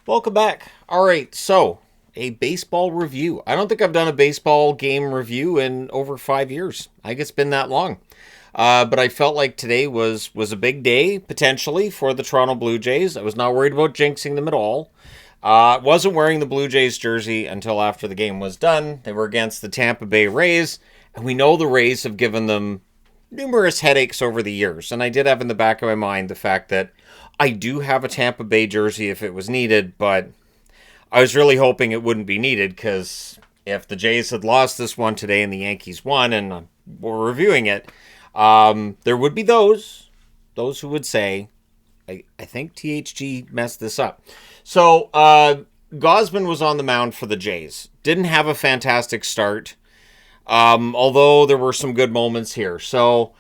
Welcome back. All right, so a baseball review. I don't think I've done a baseball game review in over 5 years. I think it's been that long. But I felt like today was a big day potentially for the Toronto Blue Jays. I was not worried about jinxing them at all. Wasn't wearing the Blue Jays jersey until after the game was done. They were against the Tampa Bay Rays, and we know the Rays have given them numerous headaches over the years. And I did have in the back of my mind the fact that I do have a Tampa Bay jersey if it was needed, but I was really hoping it wouldn't be needed because if the Jays had lost this one today and the Yankees won and we're reviewing it, there would be those who would say, I think THG messed this up. So Gosman was on the mound for the Jays. Didn't have a fantastic start, although there were some good moments here. So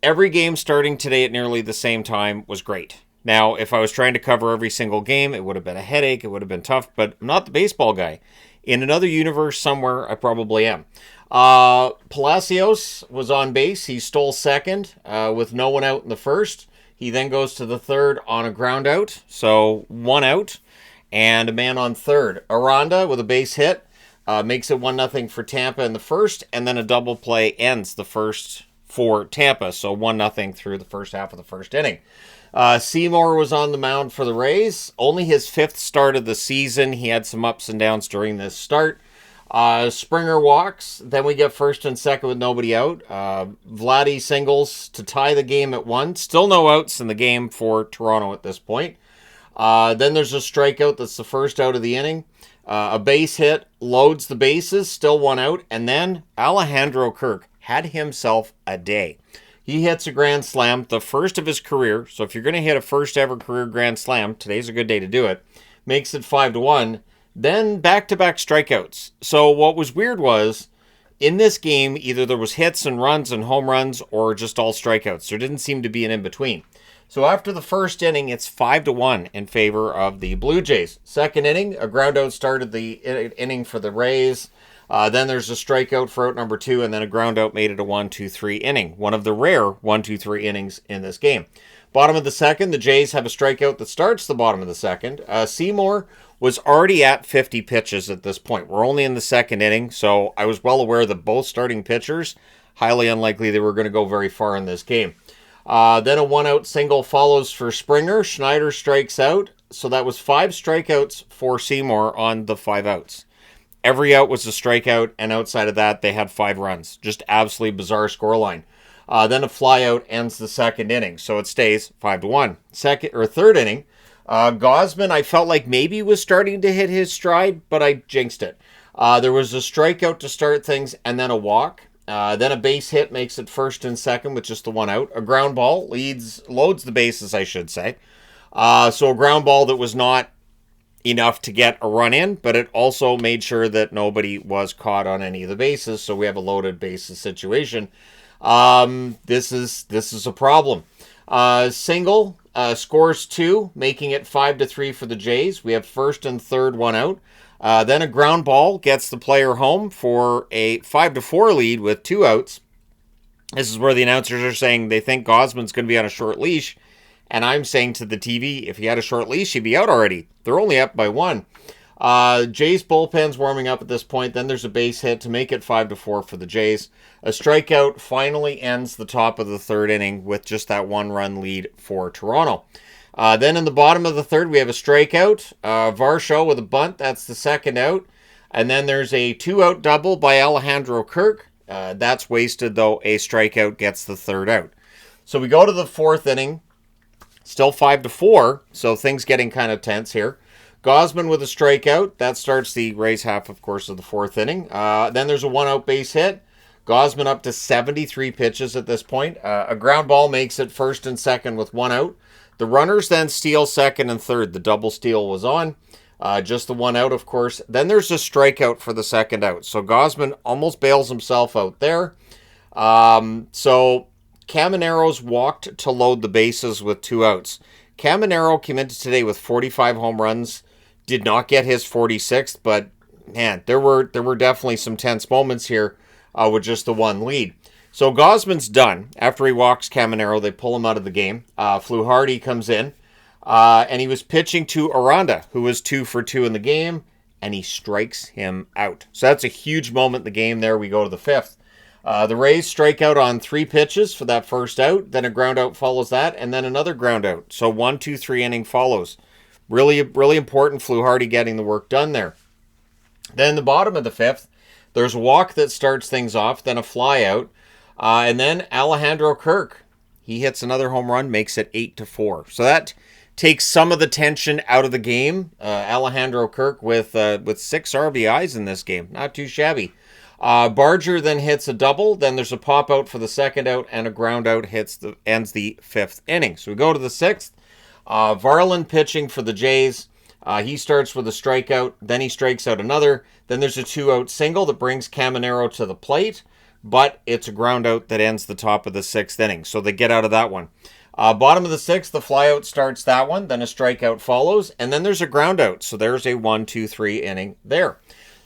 every game starting today at nearly the same time was great. Now, if I was trying to cover every single game, it would have been a headache. It would have been tough, but I'm not the baseball guy. In another universe somewhere, I probably am. Palacios was on base. He stole second with no one out in the first. He then goes to the third on a ground out, so one out, and a man on third. Aranda with a base hit makes it 1-0 for Tampa in the first, and then a double play ends the first for Tampa, so 1-0 through the first half of the first inning. Seymour was on the mound for the Rays. Only his fifth start of the season. He had some ups and downs during this start. Springer walks. Then we get first and second with nobody out. Vladdy singles to tie the game at 1. Still no outs in the game for Toronto at this point. Then there's a strikeout. That's the first out of the inning. A base hit loads the bases. Still one out. And then Alejandro Kirk had himself a day. He hits a grand slam, the first of his career. So if you're going to hit a first ever career grand slam, today's a good day to do it. Makes it 5-1. Then back-to-back strikeouts. So what was weird was, in this game, either there was hits and runs and home runs or just all strikeouts. There didn't seem to be an in-between. So after the first inning, it's 5-1 in favor of the Blue Jays. Second inning, a ground out started the inning for the Rays. Then there's a strikeout for out number 2, and then a ground out made it a 1-2-3 inning. One of the rare 1-2-3 innings in this game. Bottom of the second, the Jays have a strikeout that starts the bottom of the second. Seymour was already at 50 pitches at this point. We're only in the second inning, so I was well aware that both starting pitchers, highly unlikely they were going to go very far in this game. Then a one-out single follows for Springer. Schneider strikes out, so that was 5 strikeouts for Seymour on the 5 outs. Every out was a strikeout, and outside of that, they had 5 runs. Just absolutely bizarre scoreline. Then a flyout ends the second inning, so it stays 5-1. Third inning, Gosman, I felt like maybe was starting to hit his stride, but I jinxed it. There was a strikeout to start things, and then a walk. Then a base hit makes it first and second with just the one out. A ground ball loads the bases, I should say. So a ground ball that was not enough to get a run in, but it also made sure that nobody was caught on any of the bases, so we have a loaded bases situation. This is a problem. Single scores 2, making it 5-3 for the Jays. We have first and third, one out. Then a ground ball gets the player home for a 5-4 lead with 2 outs. This is where the announcers are saying they think Gosman's going to be on a short leash. And I'm saying to the TV, if he had a short leash, he'd be out already. They're only up by 1. Jays bullpen's warming up at this point. Then there's a base hit to make it 5-4 for the Jays. A strikeout finally ends the top of the third inning with just that 1-run lead for Toronto. Then in the bottom of the third, we have a strikeout. Varsho with a bunt. That's the second out. And then there's a 2-out double by Alejandro Kirk. That's wasted, though. A strikeout gets the third out. So we go to the fourth inning. Still 5-4, so things getting kind of tense here. Gosman with a strikeout. That starts the Rays half, of course, of the fourth inning. Then there's a one-out base hit. Gosman up to 73 pitches at this point. A ground ball makes it first and second with 1 out. The runners then steal second and third. The double steal was on. Just the 1 out, of course. Then there's a strikeout for the second out. So Gosman almost bails himself out there. So Camanero's walked to load the bases with 2 outs. Caminero came into today with 45 home runs. Did not get his 46th, but man, there were definitely some tense moments here with just the 1 lead. So Gosman's done. After he walks Caminero, they pull him out of the game. Fluharty comes in. And he was pitching to Aranda, who was 2 for 2 in the game, and he strikes him out. So that's a huge moment in the game there. We go to the 5th. The Rays strike out on 3 pitches for that first out. Then a ground out follows that, and then another ground out. So 1, 2, 3 inning follows. Really, really important. Fluharty getting the work done there. Then in the bottom of the 5th, there's a walk that starts things off, then a fly out, and then Alejandro Kirk. He hits another home run, makes it 8-4. So that takes some of the tension out of the game. Alejandro Kirk with 6 RBIs in this game. Not too shabby. Barger then hits a double. Then there's a pop out for the second out, and a ground out ends the 5th inning. So we go to the 6th. Varland pitching for the Jays. He starts with a strikeout. Then he strikes out another. Then there's a 2-out single that brings Caminero to the plate. But it's a ground out that ends the top of the 6th inning. So they get out of that one. Bottom of the 6th, the flyout starts that one. Then a strikeout follows. And then there's a ground out. So there's a 1, 2, 3 inning there.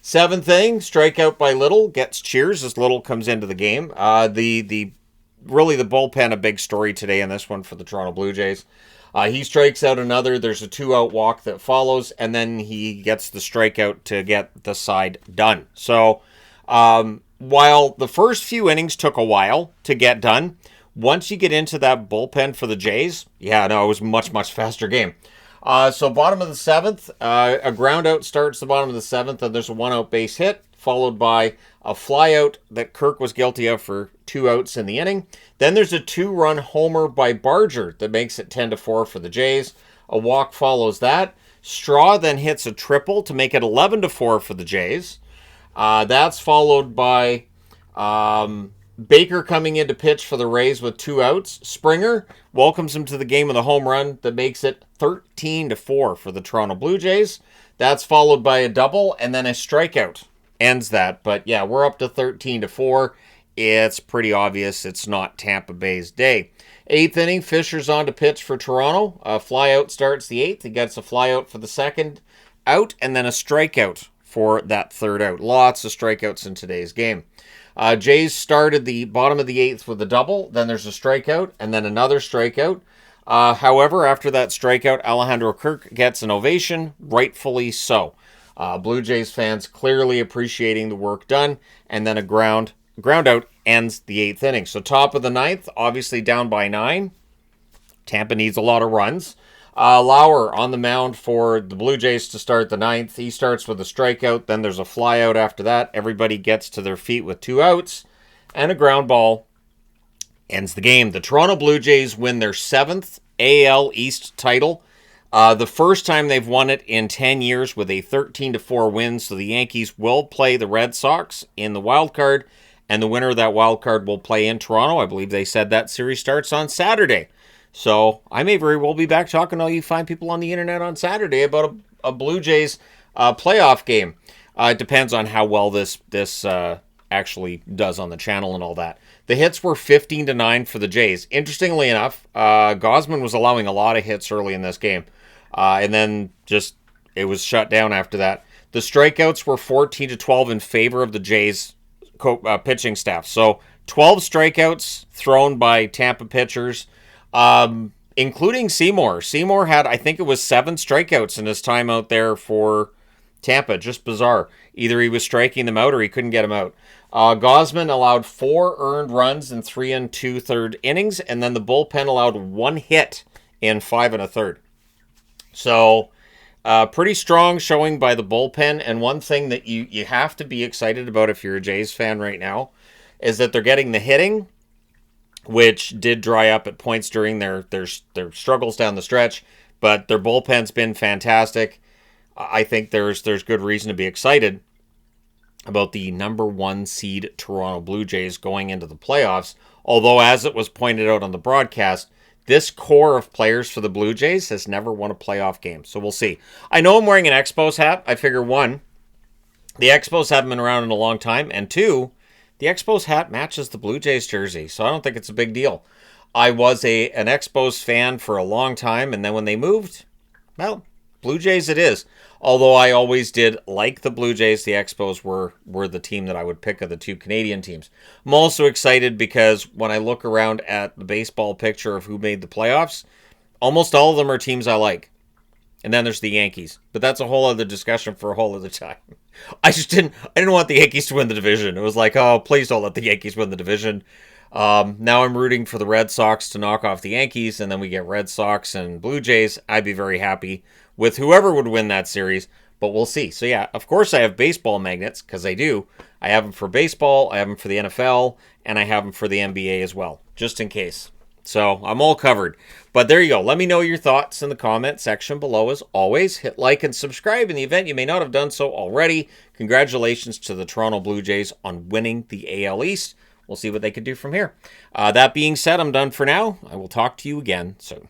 7th inning, strikeout by Little. Gets cheers as Little comes into the game. Really the bullpen, a big story today in this one for the Toronto Blue Jays. He strikes out another. There's a 2-out walk that follows. And then he gets the strikeout to get the side done. So while the first few innings took a while to get done, once you get into that bullpen for the Jays, it was a much, much faster game. So bottom of the 7th, a ground out starts the bottom of the 7th, and there's a 1-out base hit, followed by a flyout that Kirk was guilty of for 2 outs in the inning. Then there's a 2-run homer by Barger that makes it 10-4 for the Jays. A walk follows that. Straw then hits a triple to make it 11-4 for the Jays. That's followed by Baker coming in to pitch for the Rays with 2 outs. Springer welcomes him to the game with a home run that makes it 13-4 for the Toronto Blue Jays. That's followed by a double and then a strikeout ends that. But yeah, we're up to 13-4. It's pretty obvious it's not Tampa Bay's day. 8th inning, Fisher's on to pitch for Toronto. A flyout starts the 8th. He gets a flyout for the second out and then a strikeout for that third out. Lots of strikeouts in today's game. Jays started the bottom of the 8th with a double. Then there's a strikeout and then another strikeout. However, after that strikeout, Alejandro Kirk gets an ovation, rightfully so. Blue Jays fans clearly appreciating the work done, and then a ground out ends the 8th inning. So top of the 9th, obviously down by 9. Tampa needs a lot of runs. Lauer on the mound for the Blue Jays to start the 9th. He starts with a strikeout, then there's a flyout after that. Everybody gets to their feet with 2 outs, and a ground ball ends the game. The Toronto Blue Jays win their 7th AL East title. The first time they've won it in 10 years with a 13-4 win. So the Yankees will play the Red Sox in the wild card, and the winner of that wild card will play in Toronto. I believe they said that series starts on Saturday. So I may very well be back talking to all you fine people on the internet on Saturday about a Blue Jays playoff game. It depends on how well this actually does on the channel and all that. The hits were 15-9 for the Jays. Interestingly enough, Gausman was allowing a lot of hits early in this game. And then just it was shut down after that. The strikeouts were 14-12 in favor of the Jays pitching staff. So 12 strikeouts thrown by Tampa pitchers, including Seymour. Seymour had, I think it was 7 strikeouts in his time out there for Tampa. Just bizarre. Either he was striking them out or he couldn't get them out. Gausman allowed 4 earned runs in 3 2/3 innings, and then the bullpen allowed 1 hit in 5 1/3. So, pretty strong showing by the bullpen. And one thing that you have to be excited about if you're a Jays fan right now is that they're getting the hitting, which did dry up at points during their struggles down the stretch, but their bullpen's been fantastic. I think there's good reason to be excited about the number 1 seed Toronto Blue Jays going into the playoffs. Although, as it was pointed out on the broadcast, this core of players for the Blue Jays has never won a playoff game. So we'll see. I know I'm wearing an Expos hat. I figure 1, the Expos haven't been around in a long time, and 2, the Expos hat matches the Blue Jays jersey, so I don't think it's a big deal. I was an Expos fan for a long time, and then when they moved, well, Blue Jays it is. Although I always did like the Blue Jays, the Expos were the team that I would pick of the 2 Canadian teams. I'm also excited because when I look around at the baseball picture of who made the playoffs, Almost all of them are teams I like. And then there's the Yankees. But that's a whole other discussion for a whole other time. I didn't want the Yankees to win the division. It was like, oh, please don't let the Yankees win the division. Now I'm rooting for the Red Sox to knock off the Yankees, and then we get Red Sox and Blue Jays. I'd be very happy with whoever would win that series, but we'll see. So yeah, of course I have baseball magnets, because I do. I have them for baseball, I have them for the NFL, and I have them for the NBA as well, just in case. So I'm all covered. But there you go. Let me know your thoughts in the comment section below. As always, hit like and subscribe in the event you may not have done so already. Congratulations to the Toronto Blue Jays on winning the AL East. We'll see what they can do from here. That being said, I'm done for now. I will talk to you again soon.